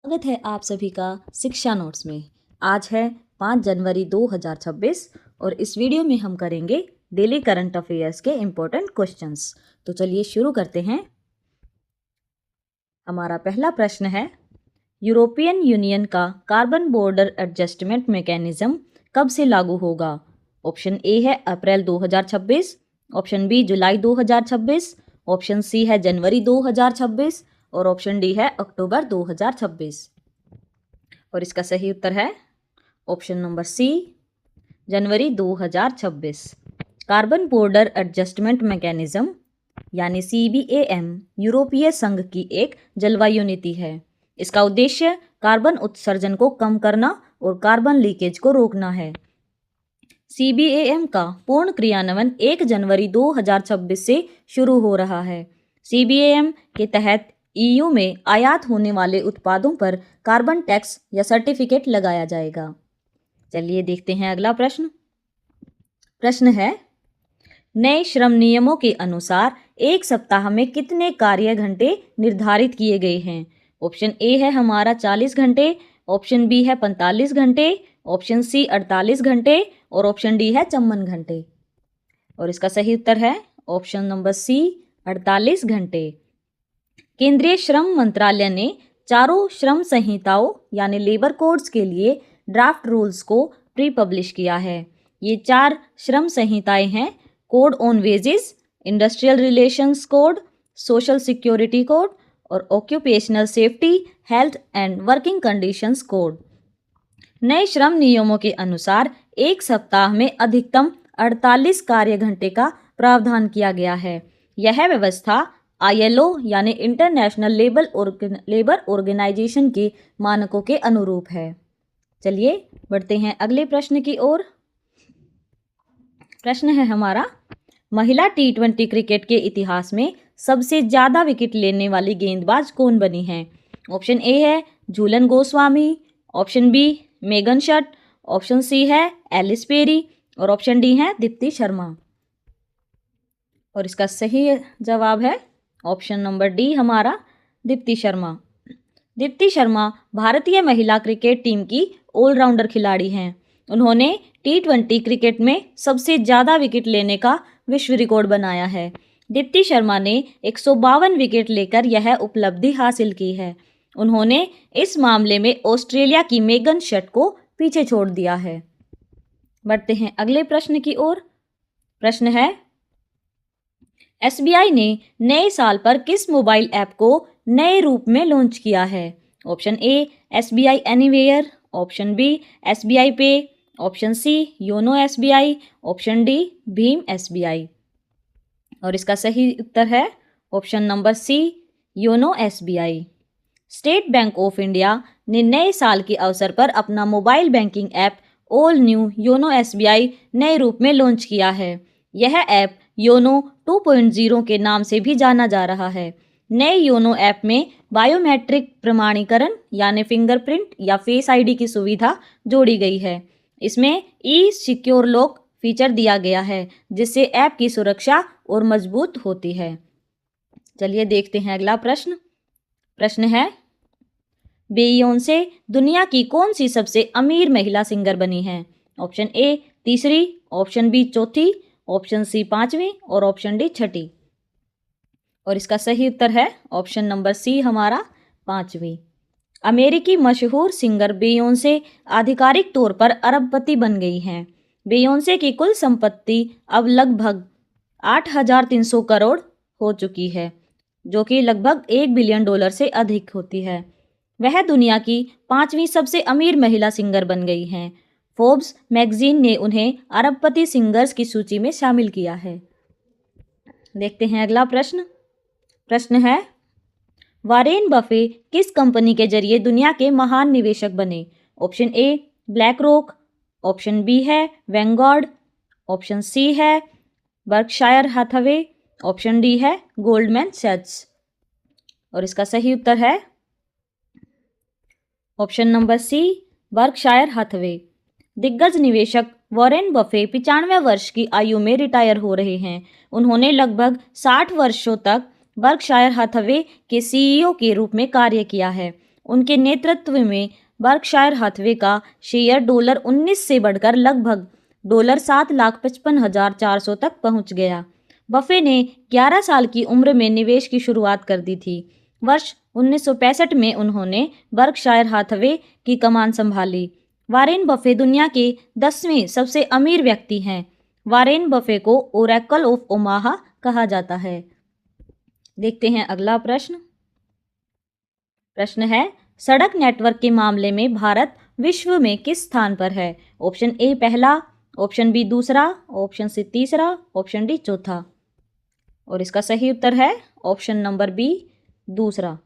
स्वागत है आप सभी का शिक्षा नोट्स में। आज है 5 जनवरी 2026 और इस वीडियो में हम करेंगे डेली करंट अफेयर्स के इम्पोर्टेंट क्वेश्चंस। तो चलिए शुरू करते हैं। हमारा पहला प्रश्न है, यूरोपियन यूनियन का कार्बन बॉर्डर एडजस्टमेंट मैकेनिज्म कब से लागू होगा? ऑप्शन ए है अप्रैल 2026, ऑप्शन बी जुलाई 2026, ऑप्शन सी है जनवरी 2026 और ऑप्शन डी है अक्टूबर 2026। और इसका सही उत्तर है ऑप्शन नंबर सी, जनवरी 2026। कार्बन बॉर्डर एडजस्टमेंट मैकेनिज्म यानी CBAM यूरोपीय संघ की एक जलवायु नीति है। इसका उद्देश्य कार्बन उत्सर्जन को कम करना और कार्बन लीकेज को रोकना है। CBAM का पूर्ण क्रियान्वयन 1 जनवरी 2026 से शुरू हो रहा है। CBAM के तहत EU में आयात होने वाले उत्पादों पर कार्बन टैक्स या सर्टिफिकेट लगाया जाएगा। चलिए देखते हैं अगला प्रश्न। प्रश्न है, नए श्रम नियमों के अनुसार एक सप्ताह में कितने कार्य घंटे निर्धारित किए गए हैं? ऑप्शन ए है हमारा 40 घंटे, ऑप्शन बी है 45 घंटे, ऑप्शन सी 48 घंटे और ऑप्शन डी है 54 घंटे। और इसका सही उत्तर है ऑप्शन नंबर सी, 48 घंटे। केंद्रीय श्रम मंत्रालय ने चारों श्रम संहिताओं यानी लेबर कोड्स के लिए ड्राफ्ट रूल्स को प्री पब्लिश किया है। ये 4 श्रम संहिताएं हैं: code on wages, industrial relations code, social security code और occupational safety, health and working conditions code. नए श्रम नियमों के अनुसार एक सप्ताह में अधिकतम 48 कार्य घंटे का प्रावधान किया गया है। यह व्यवस्था ILO यानी इंटरनेशनल लेबर ऑर्गेनाइजेशन के मानकों के अनुरूप है। चलिए बढ़ते हैं अगले प्रश्न की ओर। प्रश्न है हमारा, महिला T20 क्रिकेट के इतिहास में सबसे ज़्यादा विकेट लेने वाली गेंदबाज कौन बनी है? ऑप्शन ए है Jhulan Goswami, option B Megan Schutt, option C है एलिस पेरी और ऑप्शन डी है दीप्ति शर्मा। और इसका सही जवाब है ऑप्शन नंबर डी हमारा, दीप्ति शर्मा। दीप्ति शर्मा भारतीय महिला क्रिकेट टीम की ऑलराउंडर खिलाड़ी हैं। उन्होंने T20 क्रिकेट में सबसे ज़्यादा विकेट लेने का विश्व रिकॉर्ड बनाया है। दीप्ति शर्मा ने 152 विकेट लेकर यह उपलब्धि हासिल की है। उन्होंने इस मामले में ऑस्ट्रेलिया की मेगन शट को पीछे छोड़ दिया है। बढ़ते हैं अगले प्रश्न की ओर। प्रश्न है, SBI ने नए साल पर किस मोबाइल ऐप को नए रूप में लॉन्च किया है? Option A SBI anywhere, option B SBI pay, option C YONO SBI, option D भीम SBI। और इसका सही उत्तर है option number C, YONO SBI। State Bank of India ने नए साल के अवसर पर अपना mobile banking app all new YONO SBI नए रूप में लॉन्च किया है। यह ऐप योनो 2.0 के नाम से भी जाना जा रहा है। नए योनो ऐप में बायोमेट्रिक प्रमाणीकरण यानी फिंगरप्रिंट या फेस ID की सुविधा जोड़ी गई है। इसमें सिक्योर लॉक फीचर दिया गया है जिससे ऐप की सुरक्षा और मजबूत होती है। चलिए देखते हैं अगला प्रश्न। प्रश्न है, बेयोंसे दुनिया की कौन सी सबसे अमीर महिला सिंगर बनी है? ऑप्शन ए तीसरी, ऑप्शन बी चौथी, ऑप्शन सी पांचवी और ऑप्शन डी छठी। और इसका सही उत्तर है ऑप्शन नंबर सी हमारा, पांचवी। अमेरिकी मशहूर सिंगर बेयोंसे आधिकारिक तौर पर अरबपति बन गई हैं। बेयोंसे की कुल संपत्ति अब लगभग 8,300 करोड़ हो चुकी है, जो कि लगभग $1 बिलियन से अधिक होती है। वह दुनिया की 5वीं सबसे अमीर महिला सिंगर बन गई हैं। फोर्ब्स मैगजीन ने उन्हें अरबपति सिंगर्स की सूची में शामिल किया है। देखते हैं अगला प्रश्न। प्रश्न है, वॉरेन बफे किस कंपनी के जरिए दुनिया के महान निवेशक बने? Option A BlackRock, option B है वैंगार्ड, ऑप्शन सी है बर्कशायर हैथवे, ऑप्शन डी है गोल्डमैन सैच्स। और इसका सही उत्तर है option number C, Berkshire Hathaway. दिग्गज निवेशक वॉरेन बफे 95 वर्ष की आयु में रिटायर हो रहे हैं। उन्होंने लगभग 60 वर्षों तक बर्कशायर हैथवे के CEO के रूप में कार्य किया है। उनके नेतृत्व में बर्कशायर हाथवे का शेयर $19 से बढ़कर लगभग $7,55,400 तक पहुंच गया। बफे ने 11 साल की उम्र में निवेश की शुरुआत कर दी थी। वर्ष 1965 में उन्होंने बर्कशायर हाथवे की कमान संभाली। वॉरेन बफे दुनिया के 10वें सबसे अमीर व्यक्ति हैं। वॉरेन बफे को ओरेकल ऑफ ओमाहा कहा जाता है। देखते हैं अगला प्रश्न। प्रश्न है, सड़क नेटवर्क के मामले में भारत विश्व में किस स्थान पर है? ऑप्शन ए पहला, ऑप्शन बी दूसरा, ऑप्शन सी तीसरा, ऑप्शन डी चौथा। और इसका सही उत्तर है ऑप्शन नंबर बी दूसरा।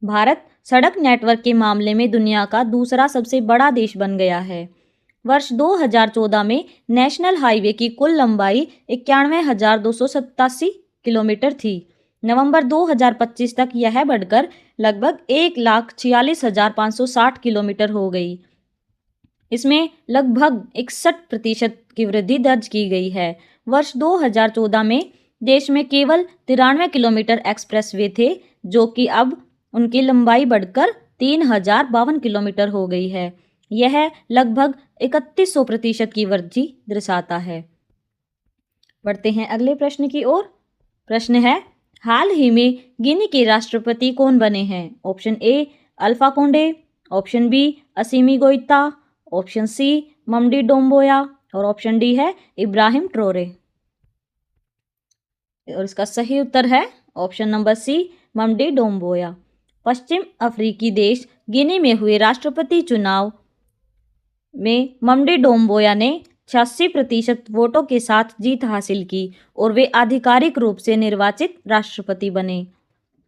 भारत सड़क नेटवर्क के मामले में दुनिया का दूसरा सबसे बड़ा देश बन गया है। वर्ष 2014 में नेशनल हाईवे की कुल लंबाई 91,287 किलोमीटर थी। नवंबर 2025 तक यह बढ़कर लगभग 1,46,560 किलोमीटर हो गई। इसमें लगभग 61% की वृद्धि दर्ज की गई है। वर्ष 2014 में देश में केवल 93 किलोमीटर एक्सप्रेसवे थे, जो कि अब उनकी लंबाई बढ़कर 3,052 किलोमीटर हो गई है। यह लगभग 3100% की वृद्धि दर्शाता है। बढ़ते हैं अगले प्रश्न की ओर। प्रश्न है, हाल ही में गिनी के राष्ट्रपति कौन बने हैं? Option A Alpha Conde, option B Assimi Goita, option C Mamady Doumbouya और ऑप्शन डी है इब्राहिम ट्रोरे। और इसका सही उत्तर है ऑप्शन नंबर सी ममडी डोम्बोया। पश्चिम अफ्रीकी देश गिनी में हुए राष्ट्रपति चुनाव में ममडी डोम्बोया ने 86% वोटों के साथ जीत हासिल की और वे आधिकारिक रूप से निर्वाचित राष्ट्रपति बने।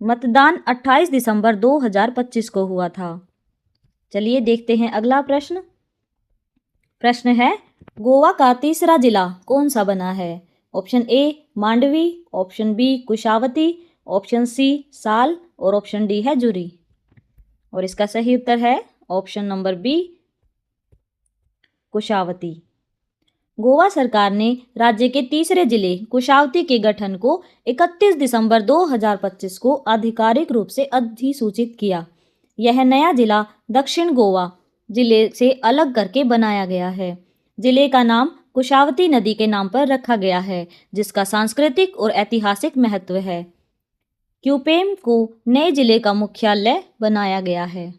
मतदान 28 दिसंबर 2025 को हुआ था। चलिए देखते हैं अगला प्रश्न। प्रश्न है, गोवा का तीसरा जिला कौन सा बना है? Option A Mandovi, option B Kushavati, option C Sal और ऑप्शन डी है जुरी। और इसका सही उत्तर है option number B Kushavati. Goa सरकार ने राज्य के तीसरे जिले कुशावती के गठन को 31 दिसंबर 2025 को आधिकारिक रूप से अधिसूचित किया। यह नया जिला दक्षिण गोवा जिले से अलग करके बनाया गया है। जिले का नाम कुशावती नदी के नाम पर रखा गया है, जिसका सांस्कृतिक और ऐतिहासिक महत्व है। क्यूपेम को नए जिले का मुख्यालय बनाया गया है।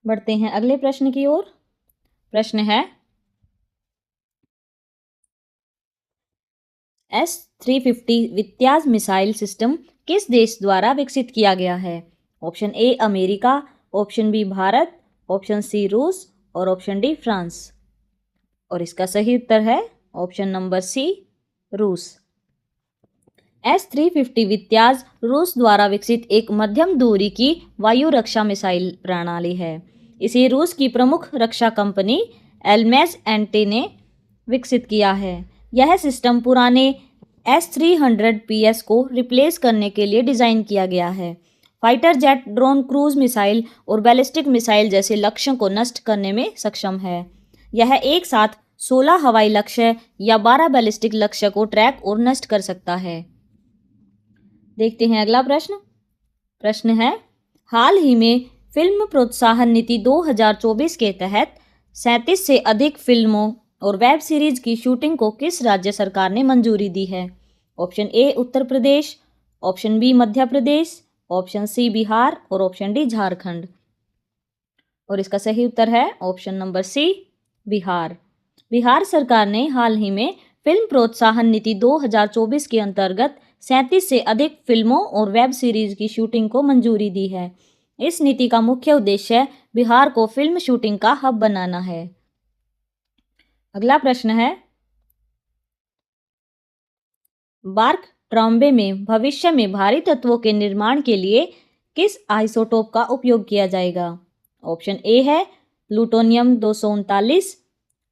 बढ़ते हैं अगले प्रश्न की ओर। प्रश्न है, S-350 वित्यास मिसाइल सिस्टम किस देश द्वारा विकसित किया गया है? Option A America, option B Bharat, option C रूस और ऑप्शन डी फ्रांस। और इसका सही उत्तर है ऑप्शन नंबर सी रूस। S-350 वित्यास रूस द्वारा विकसित एक मध्यम दूरी की वायु रक्षा मिसाइल प्रणाली है। इसे रूस की प्रमुख रक्षा कंपनी एलमेस एंटी ने विकसित किया है। यह सिस्टम पुराने S-300PS को रिप्लेस करने के लिए डिज़ाइन किया गया है। Fighter jet, drone, cruise missile और बैलिस्टिक मिसाइल जैसे लक्ष्यों को नष्ट करने में सक्षम है। यह एक साथ 16 हवाई लक्ष्य या 12 बैलिस्टिक लक्ष्य को ट्रैक और नष्ट कर सकता है। देखते हैं अगला प्रश्न। प्रश्न है, हाल ही में फिल्म प्रोत्साहन नीति 2024 के तहत 37 से अधिक फिल्मों और वेब सीरीज की शूटिंग को किस राज्य सरकार ने मंजूरी दी है? Option A Uttar Pradesh, option B Madhya Pradesh, option C Bihar और ऑप्शन डी झारखंड। और इसका सही उत्तर है option number C Bihar. Bihar सरकार ने हाल ही में फिल्म प्रोत्साहन नीति 2024 के अंतर्गत 37 से अधिक फिल्मों और वेब सीरीज की शूटिंग को मंजूरी दी है। इस नीति का मुख्य उद्देश्य बिहार को फिल्म शूटिंग का हब बनाना है। अगला प्रश्न है, बार्क ट्रॉम्बे में भविष्य में भारी तत्वों के निर्माण के लिए किस आइसोटोप का उपयोग किया जाएगा? ऑप्शन ए है प्लूटोनियम 239,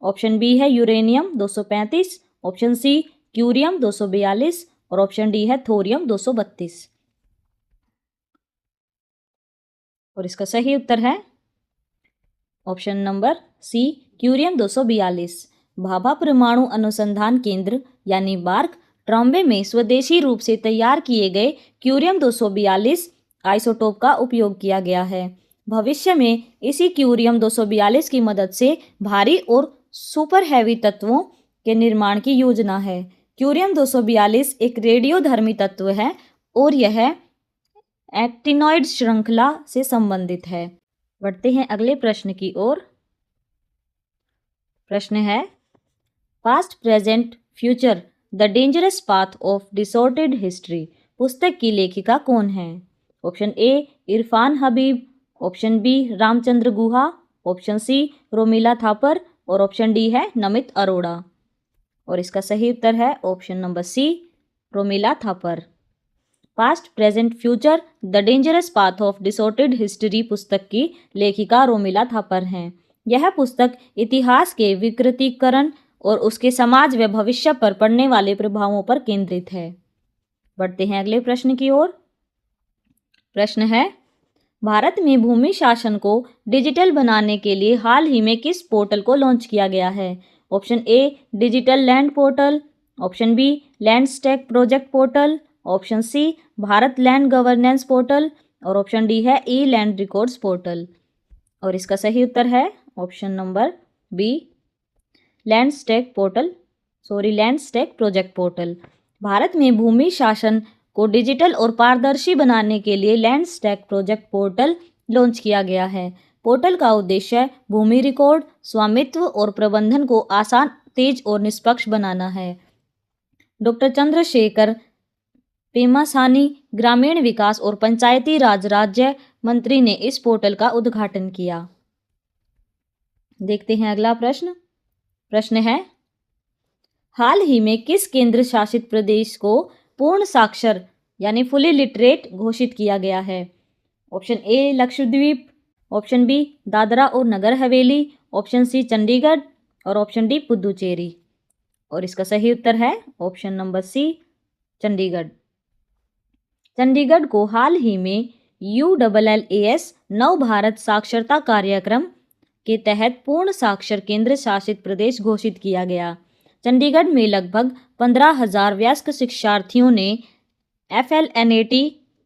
ऑप्शन बी है यूरेनियम 235, ऑप्शन सी क्यूरियम 242 और ऑप्शन डी है थोरियम 232। और इसका सही उत्तर है option number C curium 242। Bhabha परमाणु अनुसंधान केंद्र यानी बार्क ट्रॉम्बे में स्वदेशी रूप से तैयार किए गए क्यूरियम 242 आइसोटोप का उपयोग किया गया है। भविष्य में इसी क्यूरियम 242 की मदद से भारी और सुपर हैवी तत्वों के निर्माण की योजना है। क्यूरियम 242 एक रेडियोधर्मी तत्व है और यह एक्टिनॉइड श्रृंखला से संबंधित है। बढ़ते हैं अगले प्रश्न की ओर। प्रश्न है, past present future the dangerous path of disordered history पुस्तक की लेखिका कौन है? Option A Irfan Habib, option B Ramachandra Guha, option C Romila Thapar और ऑप्शन डी है नमित अरोड़ा। और इसका सही उत्तर है option number C Romila Thapar. Past present future the dangerous path of disordered history पुस्तक की लेखिका रोमिला थापर हैं। यह पुस्तक इतिहास के विकृतीकरण और उसके समाज व भविष्य पर पड़ने वाले प्रभावों पर केंद्रित है। बढ़ते हैं अगले प्रश्न की ओर। प्रश्न है, भारत में भूमि शासन को डिजिटल बनाने के लिए हाल ही में किस पोर्टल को लॉन्च किया गया है? Option A digital land portal, option B land stack project portal, option C Bharat land governance portal और ऑप्शन डी है ई लैंड रिकॉर्ड्स पोर्टल। और इसका सही उत्तर है option number B land stack project portal. Bharat में भूमि शासन को डिजिटल और पारदर्शी बनाने के लिए land stack project portal launch किया गया है। पोर्टल का उद्देश्य भूमि रिकॉर्ड, स्वामित्व और प्रबंधन को आसान, तेज और निष्पक्ष बनाना है। डॉक्टर चंद्रशेखर पेमासानी ग्रामीण विकास और पंचायती राज राज्य मंत्री ने इस पोर्टल का उद्घाटन किया। देखते हैं अगला प्रश्न। प्रश्न है, हाल ही में किस केंद्र शासित प्रदेश को पूर्ण साक्षर यानी फुली लिटरेट घोषित किया गया है? Option A Lakshadweep, option B Dadra और नगर हवेली, ऑप्शन सी चंडीगढ़ और ऑप्शन डी पुदुचेरी। और इसका सही उत्तर है option number C Chandigarh. Chandigarh को हाल ही में ULLAS नव भारत साक्षरता कार्यक्रम के तहत पूर्ण साक्षर केंद्र शासित प्रदेश घोषित किया गया। चंडीगढ़ में लगभग 15,000 वयस्क शिक्षार्थियों ने FLNAT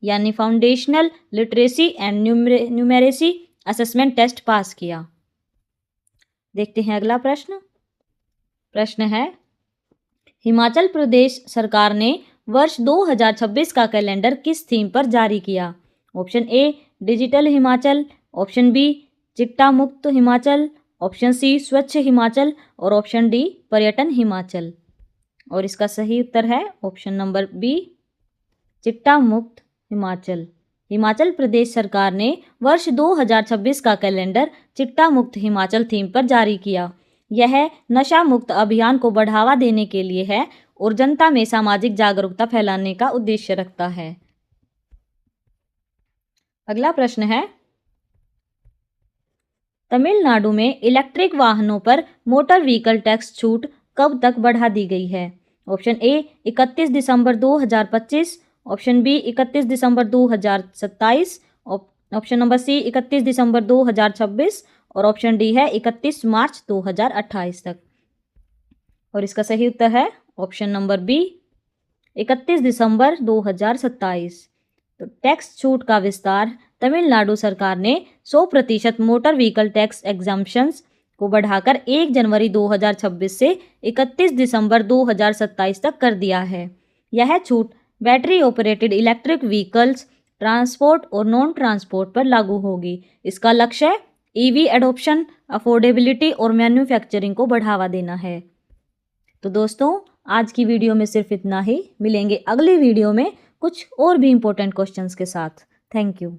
यानी foundational literacy and numeracy assessment test pass किया। देखते हैं अगला प्रश्न। प्रश्न है, हिमाचल प्रदेश सरकार ने वर्ष 2026 का कैलेंडर किस थीम पर जारी किया? Option A digital Himachal, option B चिट्टा मुक्त हिमाचल, ऑप्शन सी स्वच्छ हिमाचल और ऑप्शन डी पर्यटन हिमाचल। और इसका सही उत्तर है ऑप्शन नंबर बी चिट्टा मुक्त हिमाचल। हिमाचल प्रदेश सरकार ने वर्ष 2026 का कैलेंडर चिट्टा मुक्त हिमाचल थीम पर जारी किया। यह नशा मुक्त अभियान को बढ़ावा देने के लिए है और जनता में सामाजिक जागरूकता फैलाने का उद्देश्य रखता है। अगला प्रश्न है, तमिलनाडु में इलेक्ट्रिक वाहनों पर मोटर व्हीकल टैक्स छूट कब तक बढ़ा दी गई है? ऑप्शन ए 31 दिसंबर 2025, ऑप्शन बी 31 दिसंबर 2027, ऑप्शन नंबर सी 31 दिसंबर 2026 और ऑप्शन डी है 31 मार्च 2028 तक। और इसका सही उत्तर है ऑप्शन नंबर बी 31 दिसंबर 2027। तो टैक्स छूट का विस्तार तमिलनाडु सरकार ने 100% मोटर व्हीकल टैक्स एग्जम्पशंस को बढ़ाकर 1 जनवरी 2026 से 31 दिसंबर 2027 तक कर दिया है। यह छूट battery operated electric vehicles, transport और नॉन ट्रांसपोर्ट पर लागू होगी। इसका लक्ष्य EV एडॉप्शन, अफोर्डेबिलिटी और मैन्युफैक्चरिंग को बढ़ावा देना है। तो दोस्तों, आज की वीडियो में सिर्फ इतना ही। मिलेंगे अगली वीडियो में कुछ और भी इम्पोर्टेंट क्वेश्चंस के साथ। Thank you.